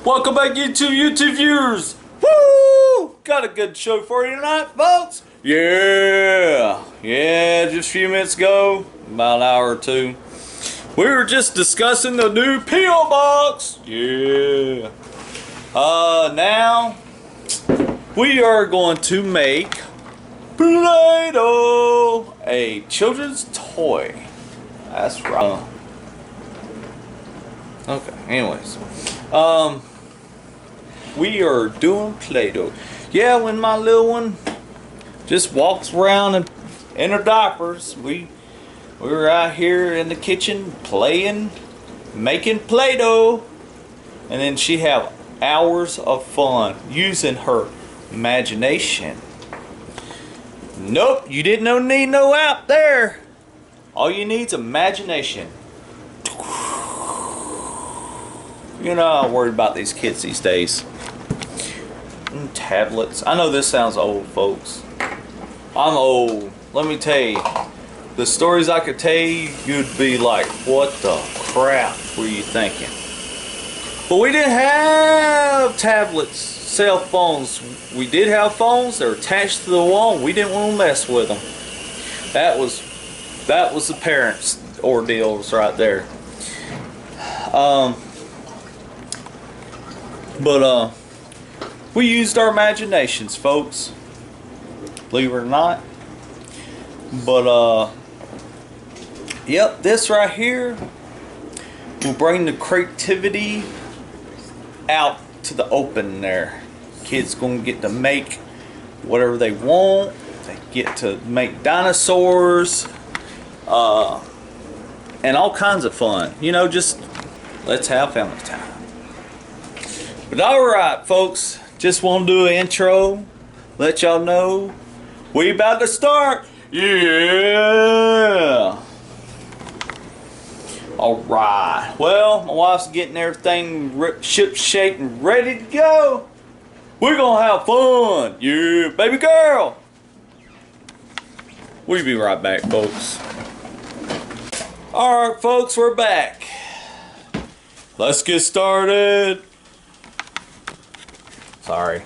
Welcome back YouTube viewers. Woo! Got a good show for you tonight, folks. Yeah, just a few minutes ago, about an hour or two, we were just discussing the new P.O. box. Yeah. Now we are going to make Play-Doh, a children's toy. That's right. Okay, anyways. We are doing Play-Doh. Yeah, when my little one just walks around in her diapers, we were out here in the kitchen playing, making Play-Doh, and then she have hours of fun using her imagination. Nope, you didn't need no app there. All you need is imagination. You know, I'm worried about these kids these days. Tablets. I know this sounds old, folks. I'm old. Let me tell you, the stories I could tell you, you'd be like, what the crap were you thinking? But we didn't have tablets, cell phones. We did have phones. They're attached to the wall. We didn't want to mess with them. That was the parents' ordeals right there. But we used our imaginations, folks. Believe it or not. But yep, this right here will bring the creativity out to the open there. Kids gonna get to make whatever they want. They get to make dinosaurs, and all kinds of fun. You know, just let's have family time. But alright, folks, just want to do an intro, let y'all know we about to start. Yeah. Alright, well, my wife's getting everything ship shape and ready to go. We're gonna have fun. Yeah, baby girl. We'll be right back, folks. Alright, folks, we're back. Let's get started. Sorry.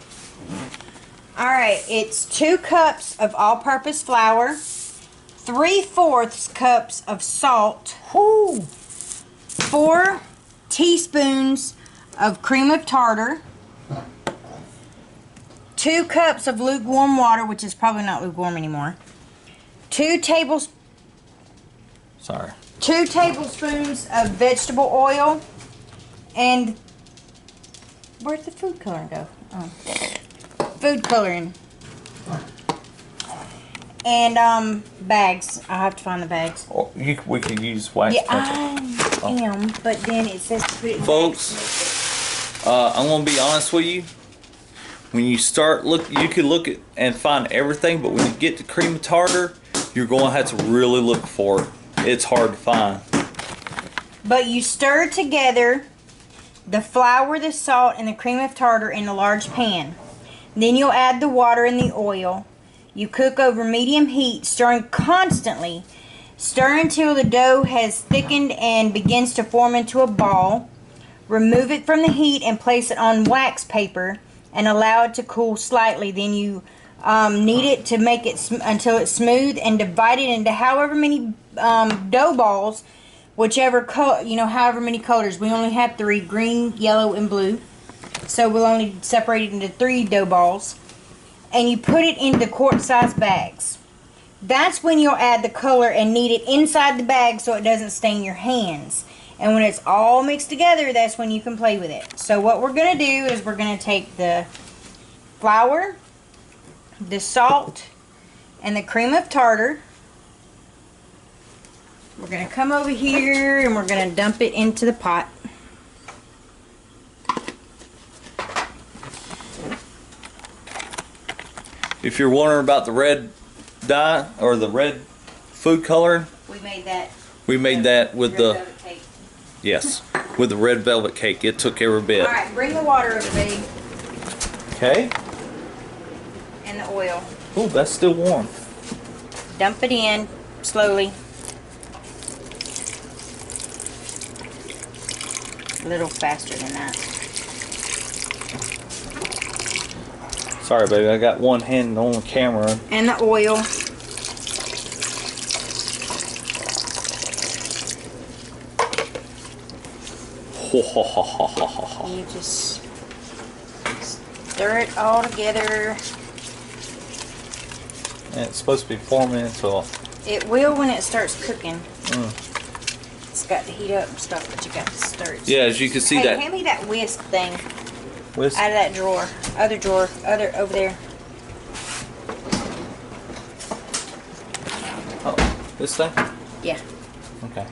Alright, it's 2 cups of all-purpose flour, 3/4 cups of salt, 4 teaspoons of cream of tartar, 2 cups of lukewarm water, which is probably not lukewarm anymore, 2 tablespoons of vegetable oil, and where'd the food coloring go? Oh. Food coloring. And bags. I'll have to find the bags. Oh, we could use wax pencil. I am, but then it says to put it in folks, I'm gonna be honest with you. When you start you can look at and find everything, but when you get to cream of tartar, you're gonna have to really look for it. It's hard to find. But you stir together the flour, the salt, and the cream of tartar in a large pan. Then you'll add the water and the oil. You cook over medium heat, stirring constantly. Stir until the dough has thickened and begins to form into a ball. Remove it from the heat and place it on wax paper and allow it to cool slightly. Then you knead it to make it until it's smooth and divide it into however many dough balls, whichever however many colors. We only have 3: green, yellow, and blue. So we'll only separate it into 3 dough balls. And you put it into quart-sized bags. That's when you'll add the color and knead it inside the bag so it doesn't stain your hands. And when it's all mixed together, that's when you can play with it. So what we're going to do is we're going to take the flour, the salt, and the cream of tartar. We're going to come over here and we're going to dump it into the pot. If you're wondering about the red dye or the red food coloring, we made that. We made that with the velvet cake. Yes, with the red velvet cake. It took every bit. All right, bring the water over, babe. Okay. And the oil. Oh, that's still warm. Dump it in slowly. A little faster than that. Sorry, baby. I got one hand on the camera. And the oil. You just stir it all together. And it's supposed to be 4 minutes off. It will when it starts cooking. It's got to heat up and stuff, but you got to stir it. Yeah, as you can see hey, that. hand me that whisk thing. Whisk? Out of that drawer. Other drawer. Over there. Oh, this thing? Yeah. Okay.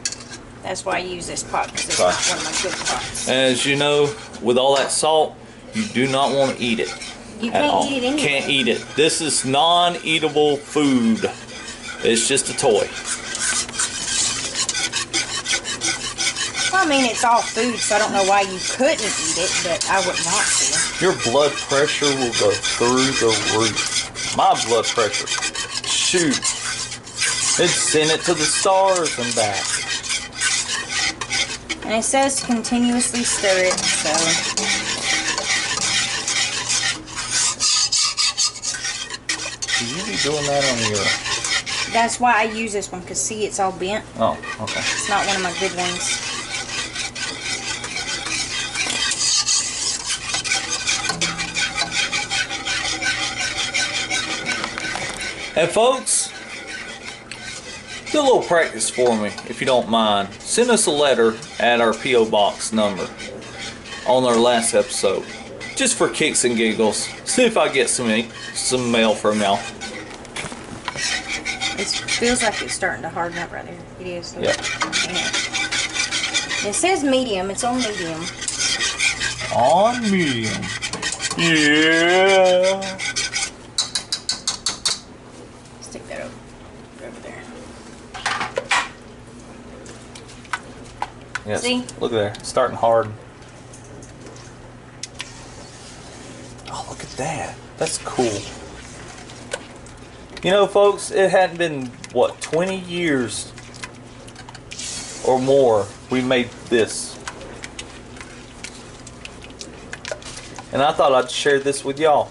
That's why I use this pot, because it's not one of my good pots. As you know, with all that salt, you do not want to eat it. You can't eat it anyway. Can't eat it. This is non-eatable food. It's just a toy. Well, I mean, it's all food, so I don't know why you couldn't eat it, but I would want to. Your blood pressure will go through the roof. My blood pressure. Shoot. It'd send it to the stars and back. And it says to continuously stir it, so. You be doing that on your... That's why I use this one, because see, it's all bent. Oh, okay. It's not one of my good ones. And folks, do a little practice for me, if you don't mind. Send us a letter at our P.O. Box number on our last episode. Just for kicks and giggles. See if I get some mail from y'all. It feels like it's starting to harden up right there. It is. Yeah. It says medium. It's on medium. On medium. Yeah. Stick that over there. Yes. See? Look there. It's starting hard. Oh, look at that. That's cool. You know, folks, it hadn't been, what, 20 years or more we made this. And I thought I'd share this with y'all.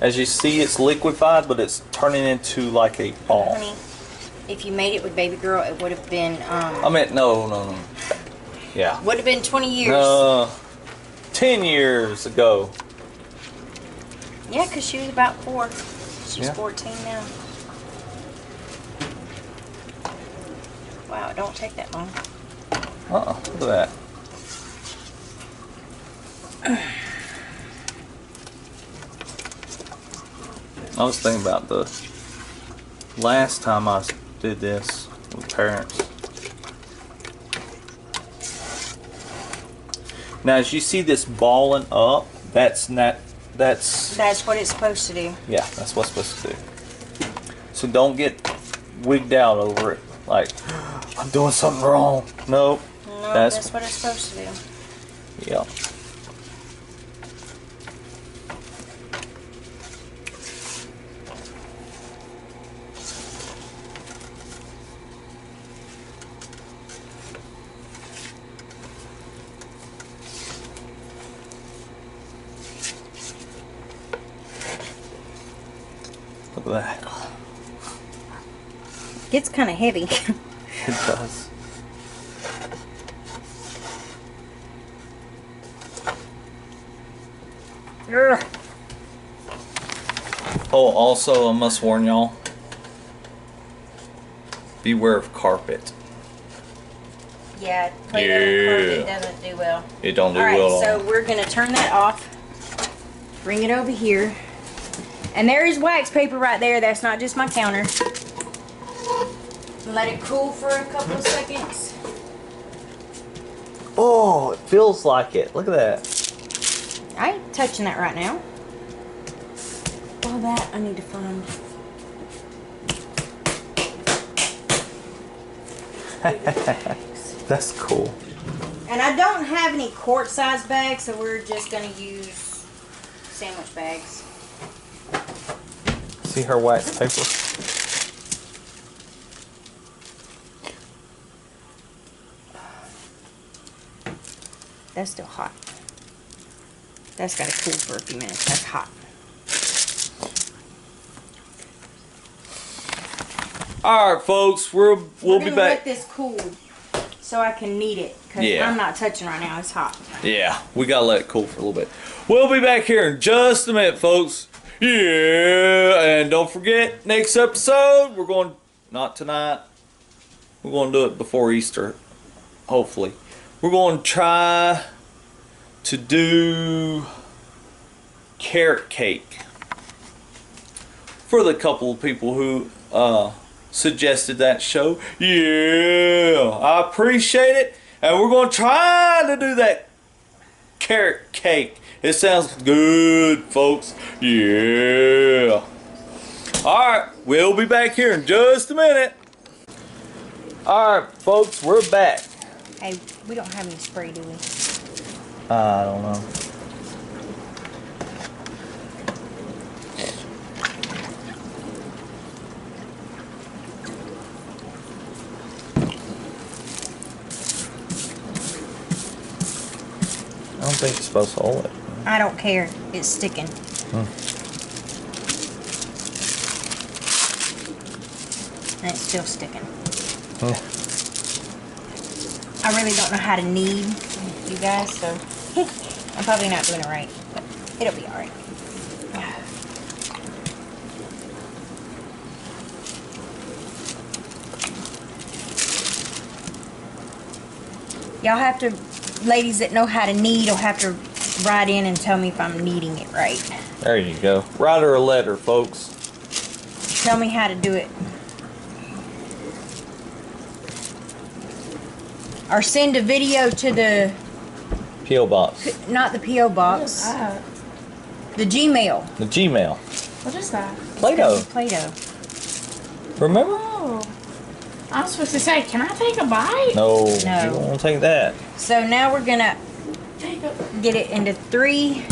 As you see, it's liquefied, but it's turning into like a ball. Honey, if you made it with baby girl, it would have been, I meant, no. Yeah. would have been 20 years. 10 years ago. Yeah, because she was about 4. She's 14 now. Wow, it don't take that long. Look at that. I was thinking about the last time I did this with parents. Now, as you see this balling up, that's what it's supposed to do. Yeah, that's what it's supposed to do. So don't get wigged out over it. Like, I'm doing something wrong. Nope. No, that's what it's supposed to do. Yeah. Look at that. It's kind of heavy. It does. Oh, also, I must warn y'all. Beware of carpet. Yeah, Play-Doh carpet doesn't do well. It don't do well at at all. all. So we're going to turn that off. Bring it over here. And there is wax paper right there. That's not just my counter. Let it cool for a couple of seconds. Oh, it feels like it. Look at that. I ain't touching that right now. All that I need to find. That's cool. And I don't have any quart-sized bags, so we're just going to use sandwich bags. See her wax paper? That's still hot. That's got to cool for a few minutes. That's hot. All right, folks, we'll be back. Let this cool so I can knead it, because I'm not touching right now. It's hot. Yeah, we gotta let it cool for a little bit. We'll be back here in just a minute, folks. Yeah, and don't forget, next episode, we're going, not tonight, we're going to do it before Easter, hopefully. We're going to try to do carrot cake for the couple of people who suggested that show. Yeah, I appreciate it. And we're going to try to do that carrot cake. It sounds good, folks. Yeah. Alright, we'll be back here in just a minute. Alright, folks, we're back. Hey, we don't have any spray, do we? I don't know. I don't think you're supposed to hold it. I don't care. It's sticking. And it's still sticking. I really don't know how to knead, you guys, so I'm probably not doing it right, but it'll be alright. Y'all have to, ladies that know how to knead, will have to write in and tell me if I'm kneading it right. There you go. Write her a letter, folks. Tell me how to do it. Or send a video to the... P.O. box. Not the P.O. box. What is that? The Gmail. The Gmail. What is that? Play-Doh. Play-Doh. Remember? Oh. I'm supposed to say, can I take a bite? No, No. you don't want to take that. So now we're gonna Take a... get it into 3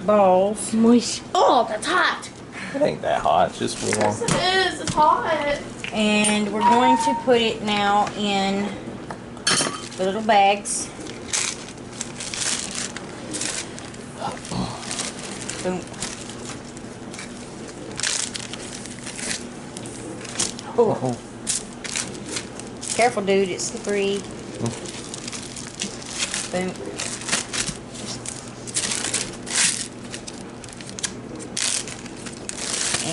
balls. Moist. Oh, that's hot. It ain't that hot. It's just warm. Yes, it is. It's hot. And we're going to put it now in the little bags. Boom. Oh. Careful, dude. It's slippery. Boom.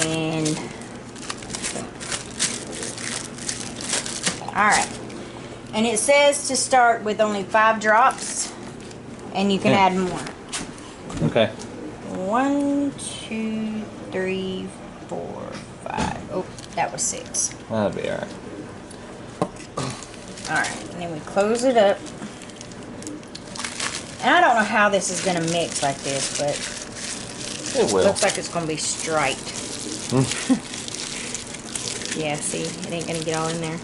And alright. And it says to start with only 5 drops, and you can add more. Okay. 1, 2, 3, 4, 5. Oh, that was 6. That'll be alright. Alright, and then we close it up. And I don't know how this is going to mix like this, but It will. looks like it's going to be striped. Yeah, see, it ain't going to get all in there.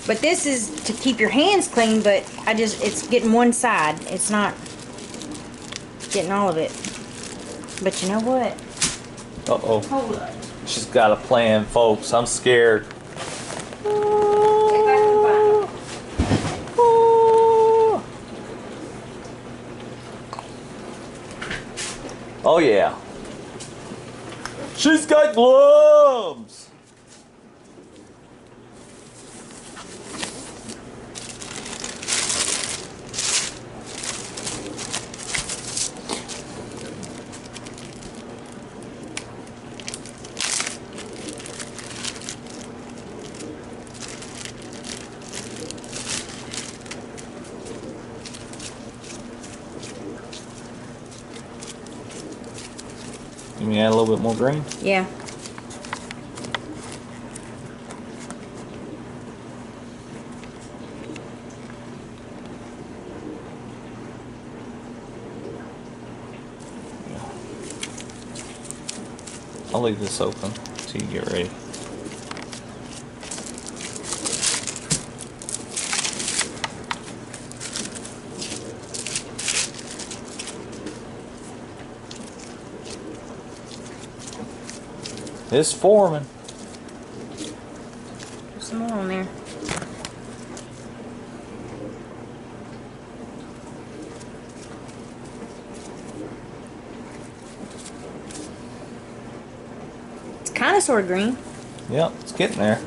But this is to keep your hands clean, but it's getting one side. It's not getting all of it. But you know what? Uh-oh. Hold up. She's got a plan, folks. I'm scared. Oh yeah. She's got gloves. You mean add a little bit more green? Yeah. I'll leave this open till you get ready. It's forming. Put some more on there. Dinosaur green. Yep, it's getting there.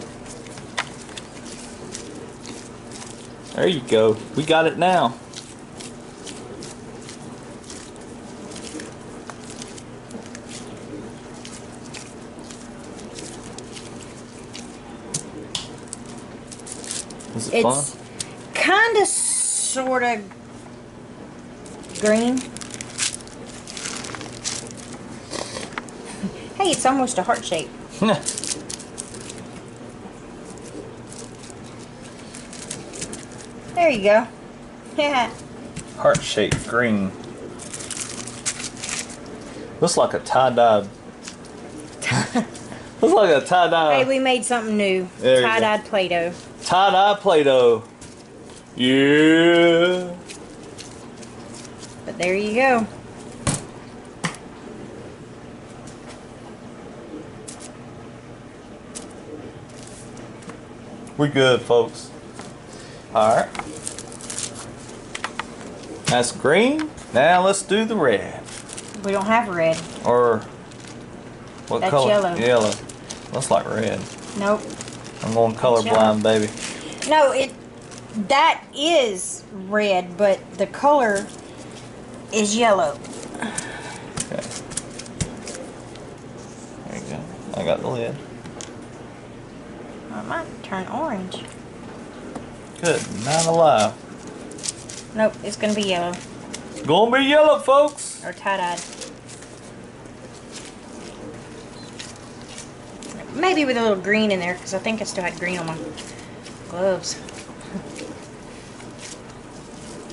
There you go. We got it now. Is it It's fun? kind of, sort of green. Hey, it's almost a heart shape. There you go. Yeah. Heart-shaped green. Looks like a tie-dye. Looks like a tie-dye. Hey, we made something new. There you go. Tie-dyed Play-Doh. Tie-dye Play-Doh. Yeah. But there you go. We're good, folks. Alright. That's green. Now let's do the red. We don't have red. Or what That's color? yellow. Yellow. Looks like red. Nope. I'm going colorblind, baby. No, that is red, but the color is yellow. Okay. There you go. I got the lid. It might turn orange. Good. Not alive. Nope, it's gonna be yellow. Gonna be yellow, folks. Or tie-dyed. Maybe with a little green in there, because I think I still had green on my gloves.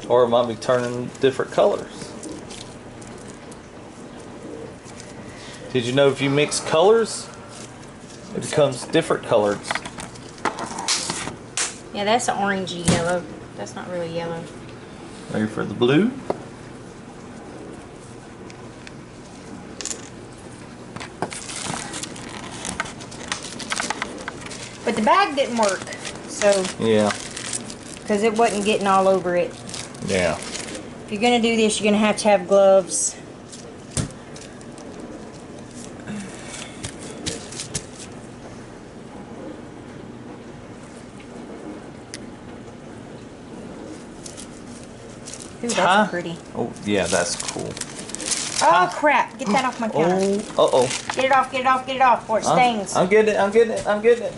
Or it might be turning different colors. Did you know if you mix colors, it becomes different colors? Yeah, that's an orangey yellow. That's not really yellow. Ready for the blue? But the bag didn't work, so, Yeah. because it wasn't getting all over it. Yeah. If you're gonna do this, you're gonna have to have gloves. Ooh, that's pretty. Oh, yeah, that's cool. Oh crap! Get that off my counter. Oh, uh-oh. Get it off, get it off, get it off, or it stings. I'm getting it, I'm getting it, I'm getting it.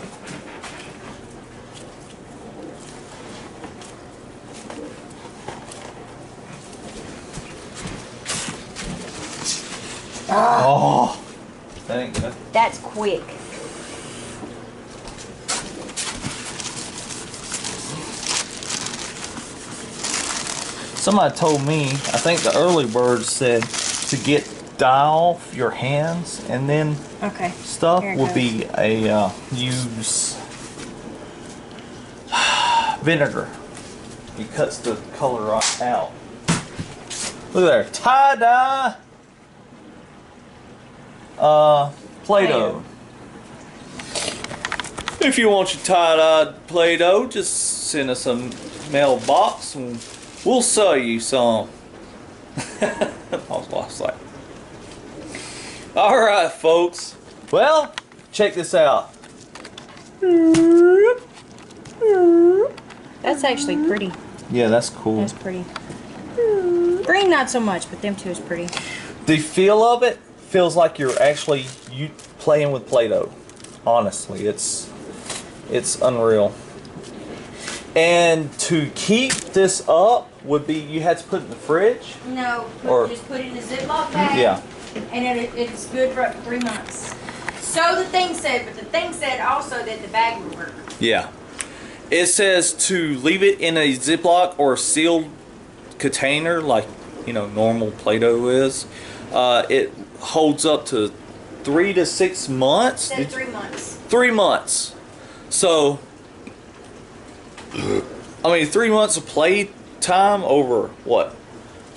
Oh, that ain't good. That's quick. Somebody told me, I think the early birds said to get dye off your hands and then Okay. stuff Here it would goes. be a use vinegar. It cuts the color right out. Look there, tie-dye Play-Doh. If you want your tie-dye Play-Doh, just send us a mailbox and we'll sell you some. I was like, all right, folks. Well, check this out. That's actually pretty. Yeah, that's cool. That's pretty. Green, not so much, but them two is pretty. The feel of it feels like you're actually playing with Play-Doh. Honestly, it's unreal. And to keep this up would be you had to put it in the fridge. No, just put it in a Ziploc bag. Yeah. And it's good for up to 3 months. So the thing said, but the thing said also that the bag would work. Yeah. It says to leave it in a Ziploc or sealed container like, normal Play-Doh is. It holds up to 3 to 6 months. It said 3 months. 3 months. So, 3 months of play time over what?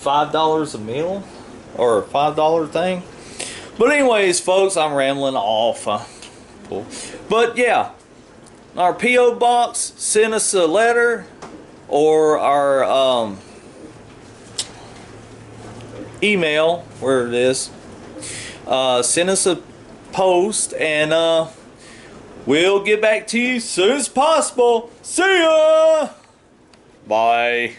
$5 a meal? Or a $5 thing? But anyways, folks, I'm rambling off. Cool. But yeah, our P.O. box, send us a letter, or our email, where it is. Send us a post, and we'll get back to you as soon as possible. See ya! Bye.